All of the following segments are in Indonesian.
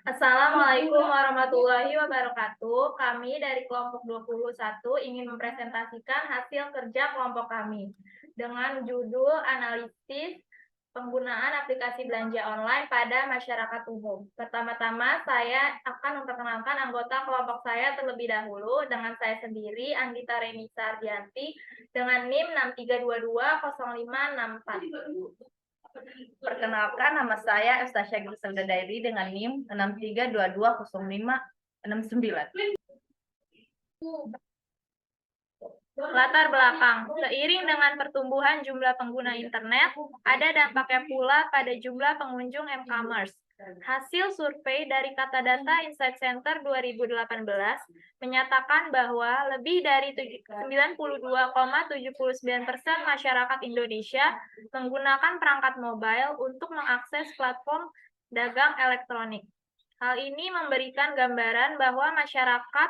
Assalamualaikum warahmatullahi wabarakatuh. Kami dari kelompok 21 ingin mempresentasikan hasil kerja kelompok kami dengan judul analisis penggunaan aplikasi belanja online pada masyarakat umum. Pertama-tama saya akan memperkenalkan anggota kelompok saya terlebih dahulu dengan saya sendiri, Andita Renisa Ardianti, dengan NIM 63220564. Perkenalkan, nama saya Evstasya Griselda Dairi dengan NIM 63220569. Latar belakang, seiring dengan pertumbuhan jumlah pengguna internet, ada dampaknya pula pada jumlah pengunjung m-commerce. Hasil survei dari Kata Data Insight Center 2018 menyatakan bahwa lebih dari 92,79% masyarakat Indonesia menggunakan perangkat mobile untuk mengakses platform dagang elektronik. Hal ini memberikan gambaran bahwa masyarakat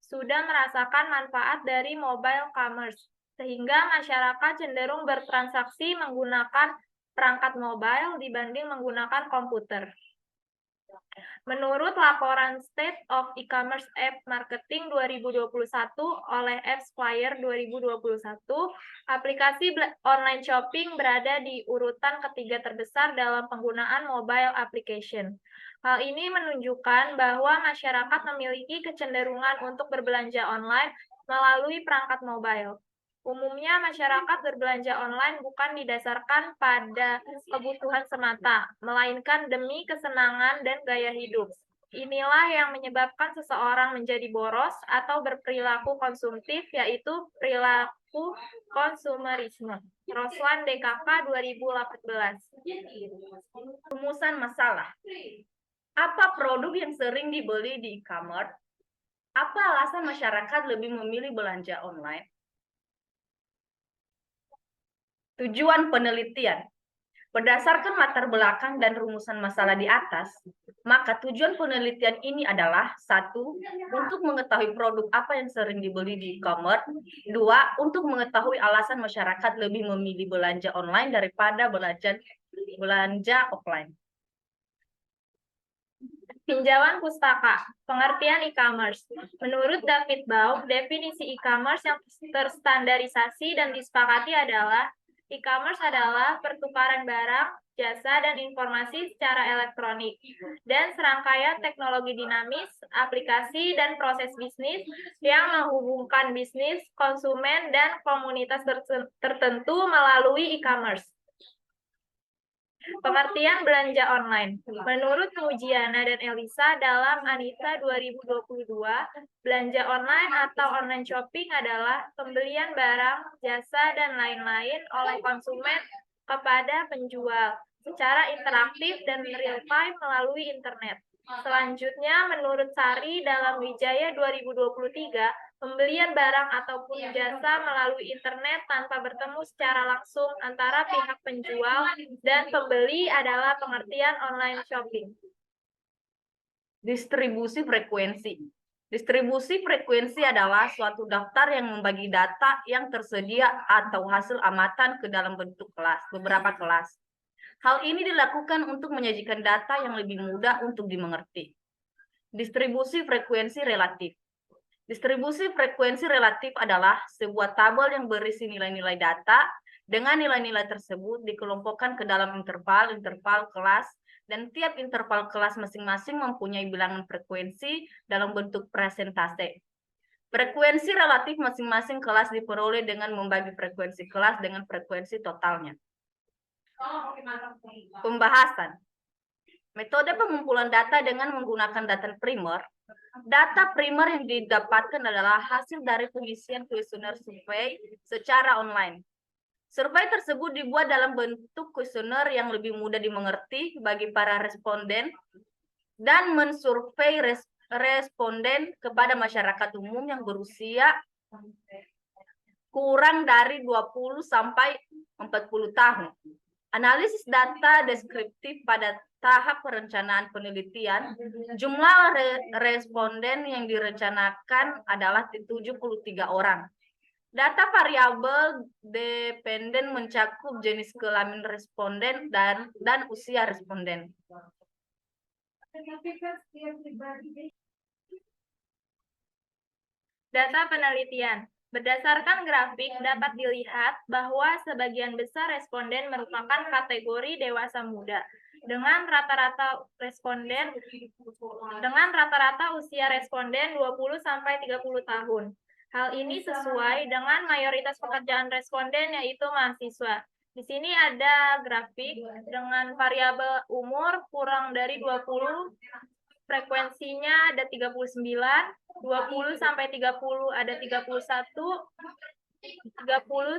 sudah merasakan manfaat dari mobile commerce, sehingga masyarakat cenderung bertransaksi menggunakan perangkat mobile dibanding menggunakan komputer. Menurut laporan State of E-commerce App Marketing 2021 oleh Esquire 2021, aplikasi online shopping berada di urutan ketiga terbesar dalam penggunaan mobile application. Hal ini menunjukkan bahwa masyarakat memiliki kecenderungan untuk berbelanja online melalui perangkat mobile. Umumnya masyarakat berbelanja online bukan didasarkan pada kebutuhan semata, melainkan demi kesenangan dan gaya hidup. Inilah yang menyebabkan seseorang menjadi boros atau berperilaku konsumtif, yaitu perilaku konsumerisme. Roslan DKK 2018. Rumusan masalah. Apa produk yang sering dibeli di e-commerce? Apa alasan masyarakat lebih memilih belanja online? Tujuan penelitian. Berdasarkan latar belakang dan rumusan masalah di atas, maka tujuan penelitian ini adalah: 1. Untuk mengetahui produk apa yang sering dibeli di e-commerce. 2. Untuk mengetahui alasan masyarakat lebih memilih belanja online daripada belanja offline. Pinjaman pustaka, pengertian e-commerce. Menurut David Baum, definisi e-commerce yang terstandarisasi dan disepakati adalah e-commerce adalah pertukaran barang, jasa, dan informasi secara elektronik, dan serangkaian teknologi dinamis, aplikasi, dan proses bisnis yang menghubungkan bisnis, konsumen, dan komunitas tertentu melalui e-commerce. Pengertian belanja online. Menurut Mujiana dan Elisa dalam Anita 2022, belanja online atau online shopping adalah pembelian barang, jasa, dan lain-lain oleh konsumen kepada penjual secara interaktif dan real-time melalui internet. Selanjutnya, menurut Sari dalam Wijaya 2023, pembelian barang ataupun jasa melalui internet tanpa bertemu secara langsung antara pihak penjual dan pembeli adalah pengertian online shopping. Distribusi frekuensi. Distribusi frekuensi adalah suatu daftar yang membagi data yang tersedia atau hasil amatan ke dalam bentuk beberapa kelas. Hal ini dilakukan untuk menyajikan data yang lebih mudah untuk dimengerti. Distribusi frekuensi relatif. Distribusi frekuensi relatif adalah sebuah tabel yang berisi nilai-nilai data. Dengan nilai-nilai tersebut dikelompokkan ke dalam interval kelas, dan tiap interval kelas masing-masing mempunyai bilangan frekuensi dalam bentuk persentase. Frekuensi relatif masing-masing kelas diperoleh dengan membagi frekuensi kelas dengan frekuensi totalnya. Pembahasan. Metode pengumpulan data dengan menggunakan data primer. Data primer yang didapatkan adalah hasil dari pengisian kuesioner survei secara online. Survei tersebut dibuat dalam bentuk kuesioner yang lebih mudah dimengerti bagi para responden dan mensurvei responden kepada masyarakat umum yang berusia kurang dari 20 sampai 40 tahun. Analisis data deskriptif pada tahap perencanaan penelitian. Jumlah responden yang direncanakan adalah 73 orang. Data variabel dependen mencakup jenis kelamin responden dan usia responden. Data penelitian. Berdasarkan grafik dapat dilihat bahwa sebagian besar responden merupakan kategori dewasa muda dengan rata-rata usia responden 20 sampai 30 tahun. Hal ini sesuai dengan mayoritas pekerjaan responden yaitu mahasiswa. Di sini ada grafik dengan variabel umur kurang dari 20, frekuensinya ada 39, 20 sampai 30 ada 31, 30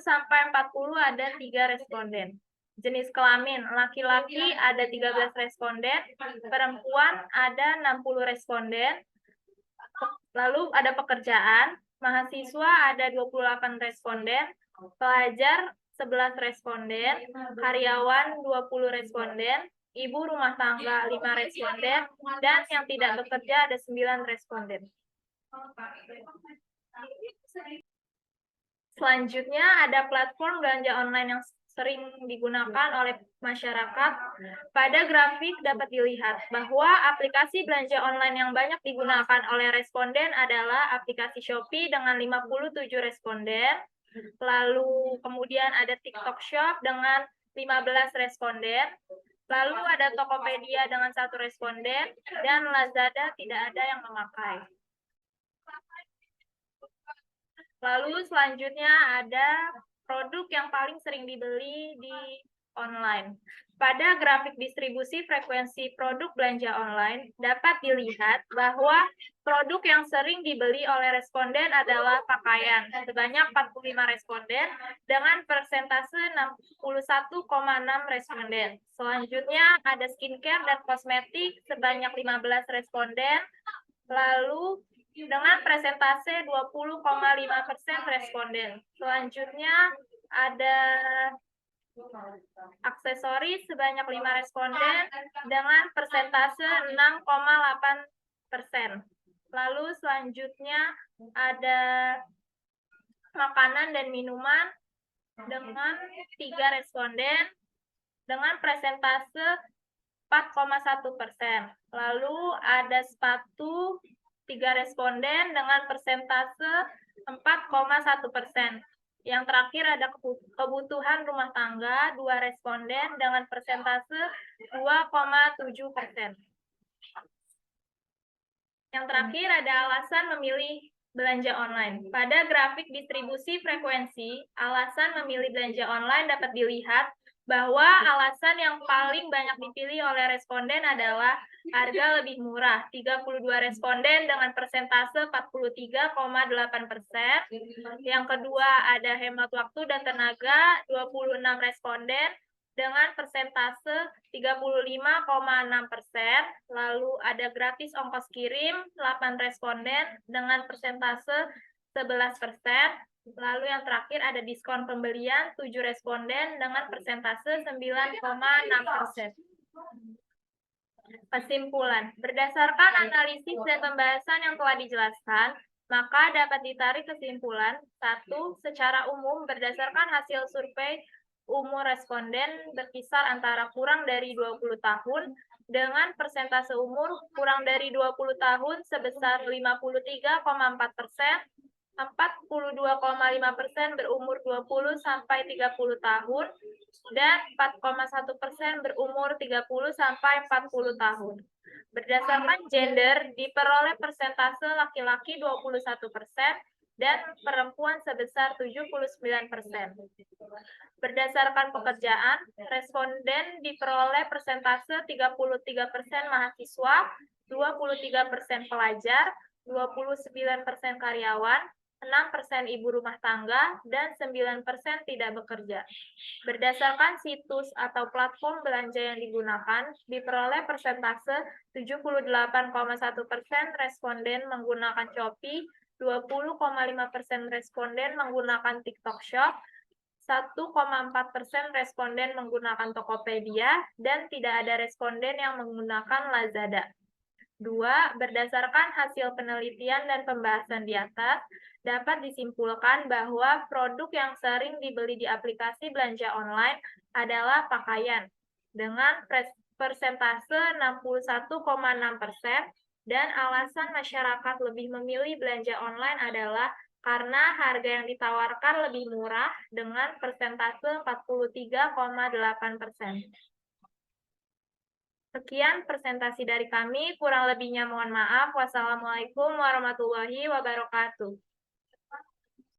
sampai 40 ada 3 responden. Jenis kelamin, laki-laki ada 13 responden, perempuan ada 60 responden. Lalu ada pekerjaan, mahasiswa ada 28 responden, pelajar 11 responden, karyawan 20 responden, ibu rumah tangga 5 responden, dan yang tidak bekerja ada 9 responden. Selanjutnya ada platform belanja online yang sering digunakan oleh masyarakat. Pada grafik dapat dilihat bahwa aplikasi belanja online yang banyak digunakan oleh responden adalah aplikasi Shopee dengan 57 responden. Lalu kemudian ada TikTok Shop dengan 15 responden. Lalu ada Tokopedia dengan 1 responden dan Lazada tidak ada yang memakai. Lalu selanjutnya ada produk yang paling sering dibeli di online. Pada grafik distribusi frekuensi produk belanja online, dapat dilihat bahwa produk yang sering dibeli oleh responden adalah pakaian, sebanyak 45 responden, dengan persentase 61,6 responden. Selanjutnya ada skincare dan kosmetik, sebanyak 15 responden, lalu dengan presentase 20,5% responden. Selanjutnya ada aksesoris sebanyak 5 responden dengan persentase 6,8%. Lalu selanjutnya ada makanan dan minuman dengan 3 responden dengan persentase 4,1%. Lalu ada sepatu 3 responden dengan persentase 4,1%. Yang terakhir ada kebutuhan rumah tangga 2 responden dengan persentase 2,7%. Yang terakhir ada alasan memilih belanja online. Pada grafik distribusi frekuensi, alasan memilih belanja online dapat dilihat bahwa alasan yang paling banyak dipilih oleh responden adalah harga lebih murah, 32 responden dengan persentase 43,8%. Yang kedua ada hemat waktu dan tenaga, 26 responden dengan persentase 35,6%. Lalu ada gratis ongkos kirim, 8 responden dengan persentase 11%. Lalu yang terakhir ada diskon pembelian 7 responden dengan persentase 9,6%. Kesimpulan, berdasarkan analisis dan pembahasan yang telah dijelaskan, maka dapat ditarik kesimpulan. 1. Secara umum, berdasarkan hasil survei, umur responden berkisar antara kurang dari 20 tahun dengan persentase umur kurang dari 20 tahun sebesar 53,4%, 42,5% berumur 20 sampai 30 tahun, dan 4,1% berumur 30 sampai 40 tahun. Berdasarkan gender, diperoleh persentase laki-laki 21% dan perempuan sebesar 79%. Berdasarkan pekerjaan, responden diperoleh persentase 33% mahasiswa, 23% pelajar, 29% karyawan, 6% ibu rumah tangga, dan 9% tidak bekerja. Berdasarkan situs atau platform belanja yang digunakan, diperoleh persentase 78,1% responden menggunakan Shopee, 20,5% responden menggunakan TikTok Shop, 1,4% responden menggunakan Tokopedia, dan tidak ada responden yang menggunakan Lazada. 2. Berdasarkan hasil penelitian dan pembahasan di atas, dapat disimpulkan bahwa produk yang sering dibeli di aplikasi belanja online adalah pakaian, dengan persentase 61,6%, dan alasan masyarakat lebih memilih belanja online adalah karena harga yang ditawarkan lebih murah dengan persentase 43,8%. Sekian presentasi dari kami, kurang lebihnya mohon maaf. Wassalamualaikum warahmatullahi wabarakatuh.